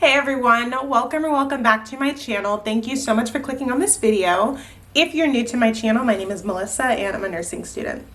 Hey everyone, welcome or welcome back to my channel. Thank you so much for clicking on this video. If you're new to my channel, my name is Melissa and I'm a nursing student.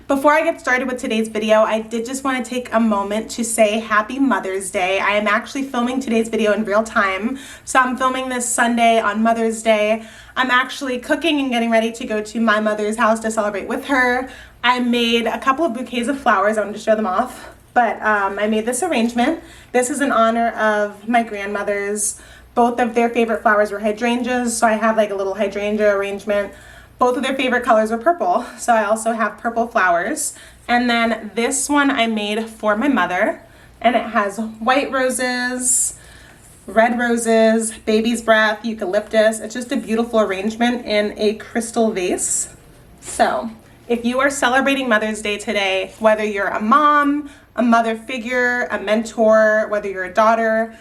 Before I get started with today's video, I did just want to take a moment to say Happy Mother's Day. I am actually filming today's video in real time. So I'm filming this Sunday on Mother's Day. I'm actually cooking and getting ready to go to my mother's house to celebrate with her. I made a couple of bouquets of flowers. I wanted to show them off. But I made this arrangement. This is in honor of my grandmothers. Both of their favorite flowers were hydrangeas, so I have like a little hydrangea arrangement. Both of their favorite colors were purple, so I also have purple flowers. And then this one I made for my mother, and it has white roses, red roses, baby's breath, eucalyptus. It's just a beautiful arrangement in a crystal vase. So if you are celebrating Mother's Day today, whether you're a mom, a mother figure, a mentor, whether you're a daughter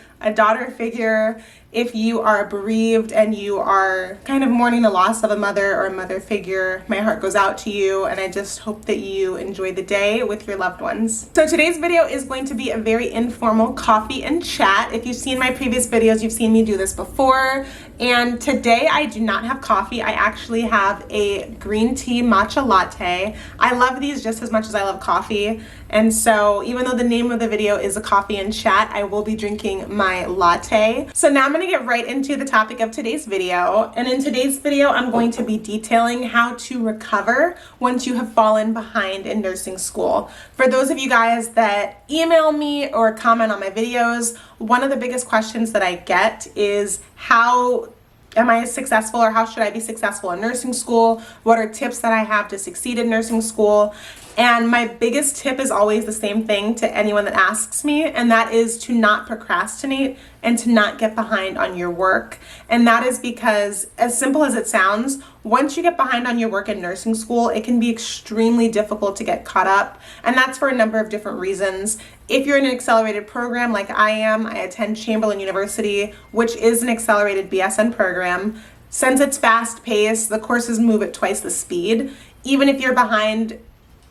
figure, if you are bereaved and you are kind of mourning the loss of a mother or a mother figure, my heart goes out to you, and I just hope that you enjoy the day with your loved ones. So today's video is going to be a very informal coffee and chat. If you've seen my previous videos, you've seen me do this before. And today I do not have coffee. I actually have a green tea matcha latte. I love these just as much as I love coffee. And so even though the name of the video is a coffee and chat, I will be drinking my latte. So now I'm going to get right into the topic of today's video. And in today's video, I'm going to be detailing how to recover once you have fallen behind in nursing school. For those of you guys that email me or comment on my videos, one of the biggest questions that I get is how am I successful, or how should I be successful in nursing school? What are tips that I have to succeed in nursing school? And my biggest tip is always the same thing to anyone that asks me, and that is to not procrastinate and to not get behind on your work. And that is because, as simple as it sounds, once you get behind on your work in nursing school, it can be extremely difficult to get caught up. And that's for a number of different reasons. If you're in an accelerated program like I am, I attend Chamberlain University, which is an accelerated BSN program. Since it's fast paced, the courses move at twice the speed. Even if you're behind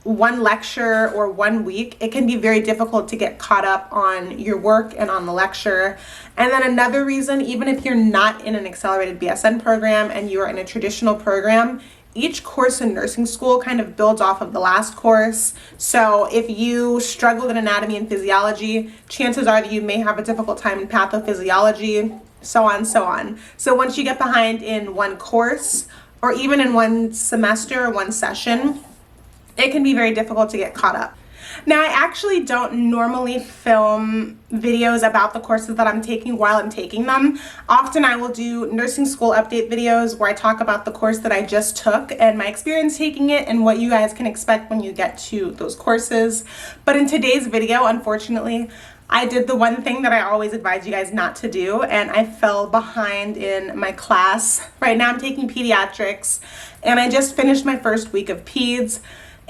one lecture or 1 week, it can be very difficult to get caught up on your work and on the lecture. And then another reason, even if you're not in an accelerated BSN program and you are in a traditional program, each course in nursing school kind of builds off of the last course. So if you struggle in anatomy and physiology, chances are that you may have a difficult time in pathophysiology, so on, so on. So once you get behind in one course, or even in one semester or one session, it can be very difficult to get caught up. Now, I actually don't normally film videos about the courses that I'm taking while I'm taking them. Often I will do nursing school update videos where I talk about the course that I just took and my experience taking it and what you guys can expect when you get to those courses. But in today's video, unfortunately, I did the one thing that I always advise you guys not to do, and I fell behind in my class. Right now I'm taking pediatrics, and I just finished my first week of peds.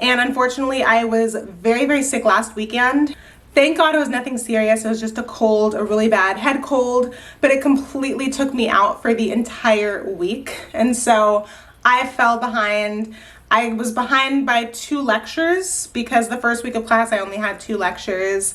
And unfortunately, I was very, very sick last weekend. Thank God it was nothing serious. It was just a cold, a really bad head cold, but it completely took me out for the entire week. And so I fell behind. I was behind by 2 lectures because the first week of class, I only had 2 lectures.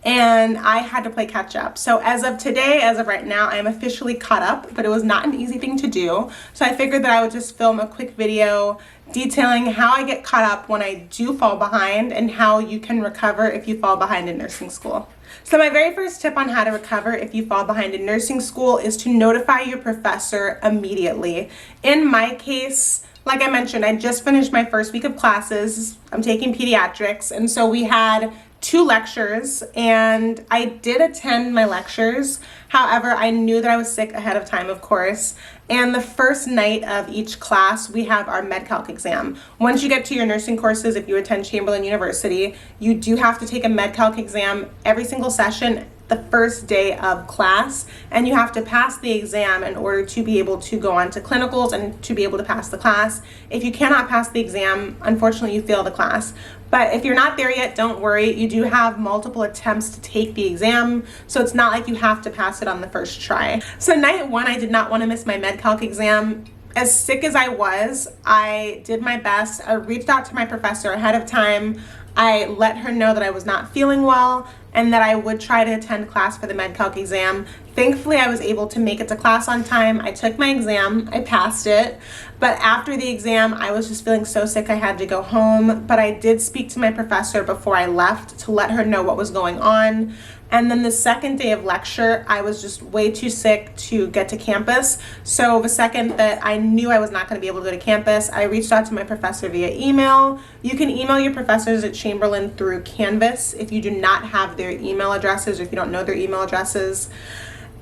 And I had to play catch up. So as of today, as of right now, I am officially caught up, but it was not an easy thing to do. So I figured that I would just film a quick video detailing how I get caught up when I do fall behind and how you can recover if you fall behind in nursing school. So my very first tip on how to recover if you fall behind in nursing school is to notify your professor immediately. In my case, like I mentioned, I just finished my first week of classes. I'm taking pediatrics, and so we had 2 lectures, and I did attend my lectures. However, I knew that I was sick ahead of time, of course. And the first night of each class, we have our MedCalc exam. Once you get to your nursing courses, if you attend Chamberlain University, you do have to take a MedCalc exam every single session the first day of class, and you have to pass the exam in order to be able to go on to clinicals and to be able to pass the class. If you cannot pass the exam, unfortunately you fail the class. But if you're not there yet, don't worry. You do have multiple attempts to take the exam, so it's not like you have to pass it on the first try. So night 1, I did not want to miss my MedCalc exam. As sick as I was, I did my best. I reached out to my professor ahead of time. I let her know that I was not feeling well and that I would try to attend class for the Med-Calc exam. Thankfully, I was able to make it to class on time. I took my exam, I passed it, but after the exam, I was just feeling so sick I had to go home. But I did speak to my professor before I left to let her know what was going on. And then the second day of lecture, I was just way too sick to get to campus. So the second that I knew I was not going to be able to go to campus, I reached out to my professor via email. You can email your professors at Chamberlain through Canvas if you do not have their email addresses or if you don't know their email addresses.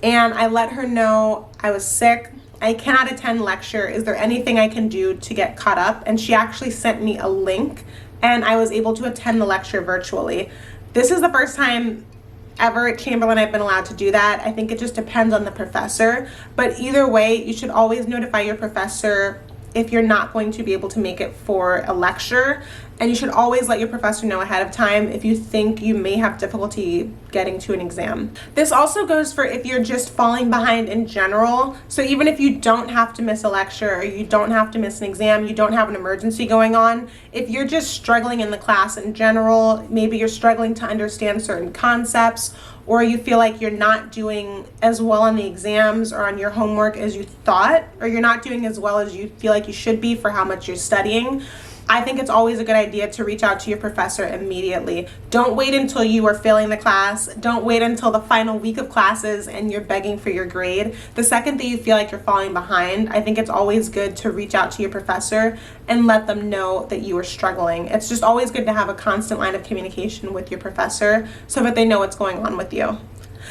And I let her know I was sick. I cannot attend lecture. Is there anything I can do to get caught up? And she actually sent me a link and I was able to attend the lecture virtually. This is the first time ever at Chamberlain I've been allowed to do that. I think it just depends on the professor, but either way, you should always notify your professor if you're not going to be able to make it for a lecture, and you should always let your professor know ahead of time if you think you may have difficulty getting to an exam. This also goes for if you're just falling behind in general. So even if you don't have to miss a lecture or you don't have to miss an exam, you don't have an emergency going on, if you're just struggling in the class in general, maybe you're struggling to understand certain concepts, or you feel like you're not doing as well on the exams or on your homework as you thought, or you're not doing as well as you feel like you should be for how much you're studying, I think it's always a good idea to reach out to your professor immediately. Don't wait until you are failing the class. Don't wait until the final week of classes and you're begging for your grade. The second that you feel like you're falling behind, I think it's always good to reach out to your professor and let them know that you are struggling. It's just always good to have a constant line of communication with your professor so that they know what's going on with you.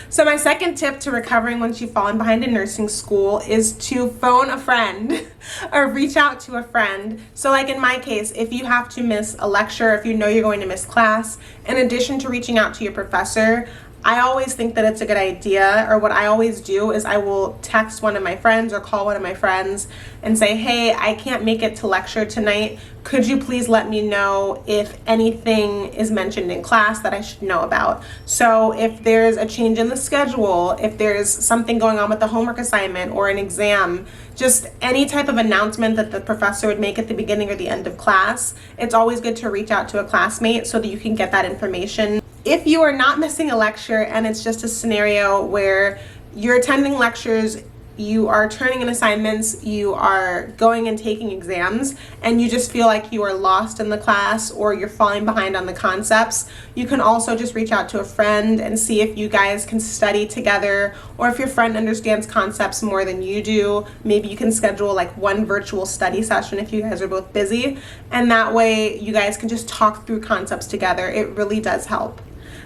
So my second tip to recovering once you've fallen behind in nursing school is to phone a friend or reach out to a friend. So like in my case, if you have to miss a lecture, if you know you're going to miss class, in addition to reaching out to your professor, I always think that it's a good idea, or what I always do is I will text one of my friends or call one of my friends and say, hey, I can't make it to lecture tonight. Could you please let me know if anything is mentioned in class that I should know about? So if there's a change in the schedule, if there's something going on with the homework assignment or an exam, just any type of announcement that the professor would make at the beginning or the end of class, it's always good to reach out to a classmate so that you can get that information. If you are not missing a lecture and it's just a scenario where you're attending lectures, you are turning in assignments, you are going and taking exams, and you just feel like you are lost in the class or you're falling behind on the concepts, you can also just reach out to a friend and see if you guys can study together, or if your friend understands concepts more than you do, maybe you can schedule like one virtual study session if you guys are both busy, and that way you guys can just talk through concepts together. It really does help.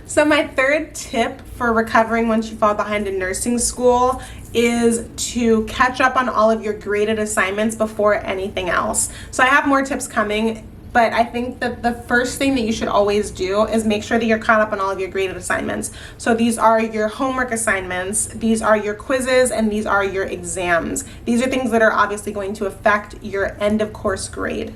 So my third tip for recovering once you fall behind in nursing school is to catch up on all of your graded assignments before anything else. So I have more tips coming, but I think that the first thing that you should always do is make sure that you're caught up on all of your graded assignments. So these are your homework assignments, these are your quizzes, and these are your exams. These are things that are obviously going to affect your end of course grade.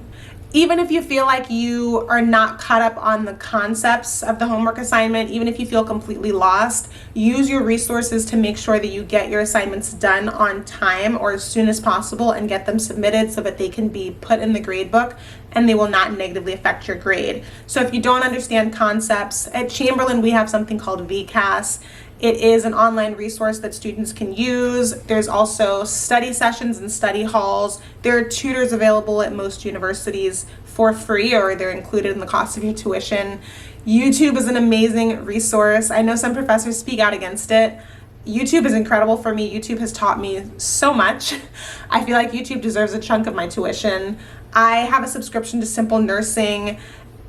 Even if you feel like you are not caught up on the concepts of the homework assignment, even if you feel completely lost, use your resources to make sure that you get your assignments done on time or as soon as possible and get them submitted so that they can be put in the grade book and they will not negatively affect your grade. So if you don't understand concepts, at Chamberlain we have something called VCAS. It is an online resource that students can use. There's also study sessions and study halls. There are tutors available at most universities for free, or they're included in the cost of your tuition. YouTube is an amazing resource. I know some professors speak out against it. YouTube is incredible for me. YouTube has taught me so much. I feel like YouTube deserves a chunk of my tuition. I have a subscription to Simple Nursing.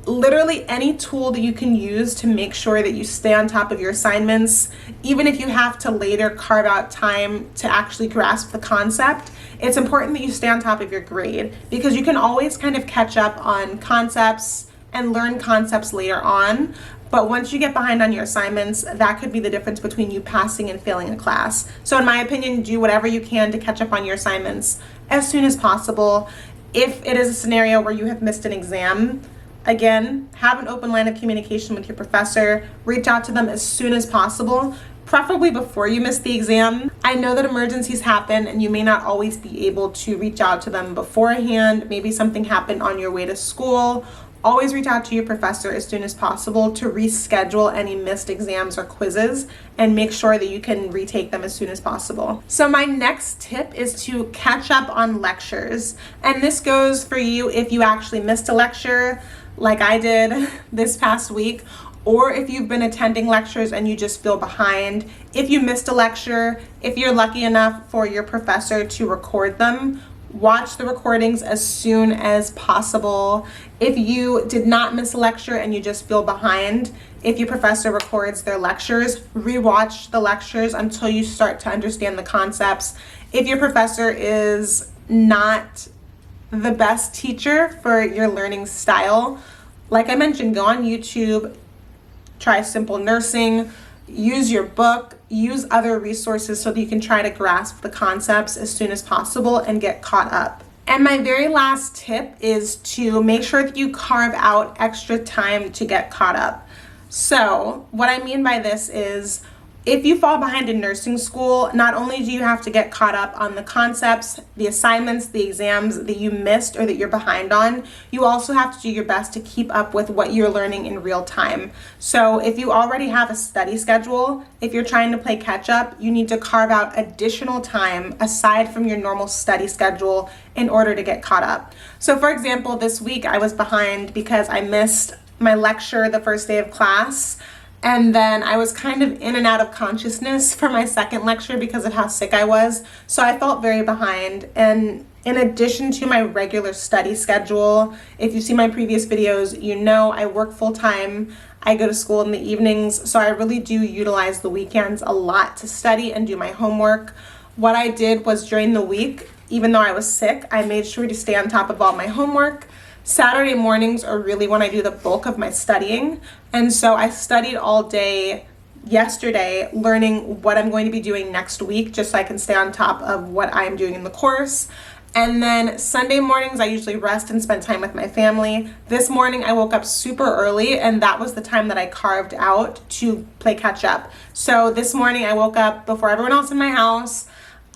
Literally any tool that you can use to make sure that you stay on top of your assignments, even if you have to later carve out time to actually grasp the concept, it's important that you stay on top of your grade, because you can always kind of catch up on concepts and learn concepts later on. But once you get behind on your assignments, that could be the difference between you passing and failing a class. So in my opinion, do whatever you can to catch up on your assignments as soon as possible. If it is a scenario where you have missed an exam, again, have an open line of communication with your professor. Reach out to them as soon as possible, preferably before you miss the exam. I know that emergencies happen and you may not always be able to reach out to them beforehand. Maybe something happened on your way to school. always reach out to your professor as soon as possible to reschedule any missed exams or quizzes and make sure that you can retake them as soon as possible. So my next tip is to catch up on lectures. And this goes for you if you actually missed a lecture like I did this past week, or if you've been attending lectures and you just feel behind. If you missed a lecture, if you're lucky enough for your professor to record them, watch the recordings as soon as possible. If you did not miss a lecture and you just feel behind, if your professor records their lectures, rewatch the lectures until you start to understand the concepts. If your professor is not the best teacher for your learning style, like I mentioned, go on YouTube, try Simple Nursing, use your book, use other resources so that you can try to grasp the concepts as soon as possible and get caught up. And my very last tip is to make sure that you carve out extra time to get caught up. So what I mean by this is, if you fall behind in nursing school, not only do you have to get caught up on the concepts, the assignments, the exams that you missed or that you're behind on, you also have to do your best to keep up with what you're learning in real time. So if you already have a study schedule, if you're trying to play catch up, you need to carve out additional time aside from your normal study schedule in order to get caught up. So for example, this week I was behind because I missed my lecture the first day of class. And then I was kind of in and out of consciousness for my second lecture because of how sick I was. So I felt very behind. And in addition to my regular study schedule, if you see my previous videos, you know I work full time. I go to school in the evenings. So I really do utilize the weekends a lot to study and do my homework. What I did was during the week, even though I was sick, I made sure to stay on top of all my homework. Saturday mornings are really when I do the bulk of my studying. And so I studied all day yesterday, learning what I'm going to be doing next week, just so I can stay on top of what I'm doing in the course. And then Sunday mornings, I usually rest and spend time with my family. This morning, I woke up super early, and that was the time that I carved out to play catch up. So this morning, I woke up before everyone else in my house.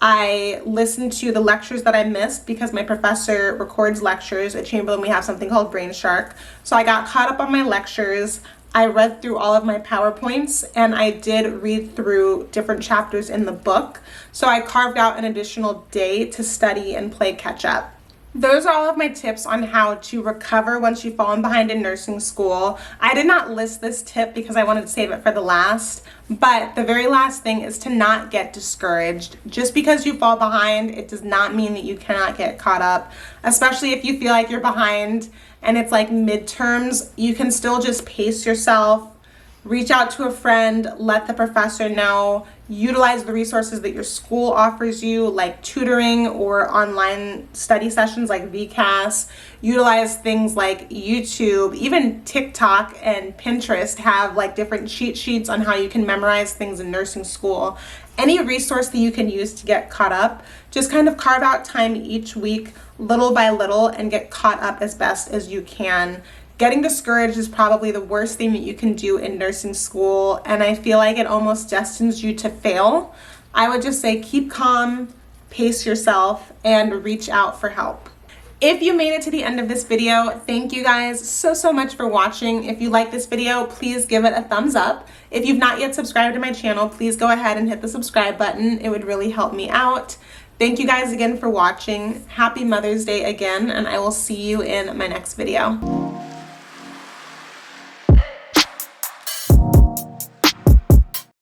I listened to the lectures that I missed because my professor records lectures. At Chamberlain, we have something called Brain Shark. So I got caught up on my lectures. I read through all of my PowerPoints, and I did read through different chapters in the book. So I carved out an additional day to study and play catch up. Those are all of my tips on how to recover once you've fallen behind in nursing school. I did not list this tip because I wanted to save it for the last, but the very last thing is to not get discouraged. Just because you fall behind, it does not mean that you cannot get caught up, especially if you feel like you're behind and it's like midterms. You can still just pace yourself, reach out to a friend, let the professor know, utilize the resources that your school offers you, like tutoring or online study sessions like VCAS. Utilize things like YouTube, even TikTok and Pinterest have like different cheat sheets on how you can memorize things in nursing school. Any resource that you can use to get caught up, just kind of carve out time each week, little by little, and get caught up as best as you can. Getting discouraged is probably the worst thing that you can do in nursing school, and I feel like it almost destines you to fail. I would just say keep calm, pace yourself, and reach out for help. If you made it to the end of this video, thank you guys so much for watching. If you like this video, please give it a thumbs up. If you've not yet subscribed to my channel, please go ahead and hit the subscribe button. It would really help me out. Thank you guys again for watching. Happy Mother's Day again, and I will see you in my next video.